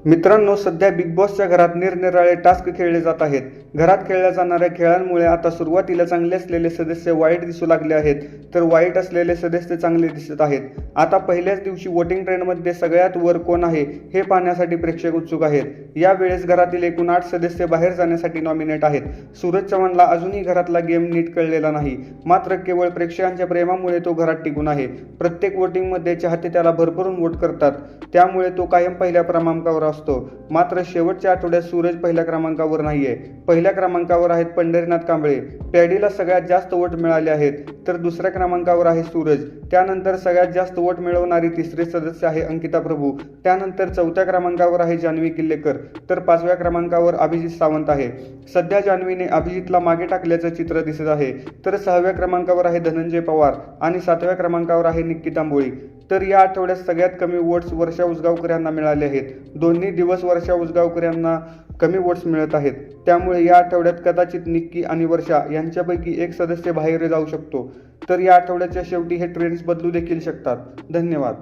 मित्रांनो, सध्या बिग बॉसच्या घरात निरनिराळे टास्क खेळले जात आहेत. घरात खेळल्या जाणाऱ्या खेळांमुळे आता सुरुवातीला चांगले असलेले सदस्य वाईट दिसू लागले आहेत, तर वाईट असलेले सदस्य चांगले दिसत आहेत. आता पहिल्याच दिवशी वोटिंग ट्रेंडमध्ये सगळ्यात वर कोण आहे हे पाहण्यासाठी प्रेक्षक उत्सुक आहेत. यावेळेस घरातील एकूण 8 सदस्य बाहेर जाण्यासाठी नॉमिनेट आहेत. सूरज चव्हाणला अजूनही घरातला गेम नीट कळलेला नाही, मात्र केवळ प्रेक्षकांच्या प्रेमामुळे तो घरात टिकून आहे. प्रत्येक वोटिंगमध्ये चाहते त्याला भरभरून वोट करतात, त्यामुळे तो कायम पहिल्या क्रमांकावर असतो. मात्र शेवटच्या आठवड्यात सूरज पहिल्या क्रमांकावर नाहीये. पहिल्या क्रमांकावर आहेत पंढरीनाथ कांबळे. पॅडीला सगळ्यात जास्त वोट मिळाले आहेत, तर दुसऱ्या क्रमांकावर आहे सूरज. त्यानंतर सगळ्यात जास्त वोट मिळवणारी तिसरे सदस्य आहे अंकिता प्रभू. त्यानंतर चौथ्या क्रमांकावर आहे जान्हवी किल्लेकर, तर 5व्या क्रमांकावर अभिजित सावंत आहे. सध्या जान्हवीने अभिजितला मागे टाकल्याचं चित्र दिसत आहे. तर 6व्या क्रमांकावर आहे धनंजय पवार आणि 7व्या क्रमांकावर आहे निक्की तांबोळी. तर या आठवड्यात सगळ्यात कमी वोट्स वर्षा उसगावकर यांना मिळाले आहेत. दोन्ही दिवस वर्षा उसगावकर यांना कमी वोट्स मिळत आहेत. त्यामुळे या आठवड्यात कदाचित निक्की आणि वर्षा यांच्यापैकी एक सदस्य बाहेर जाऊ शकतो. तर या आठवड्याच्या शेवटी हे ट्रेंड्स बदलू देखील शकतात. धन्यवाद.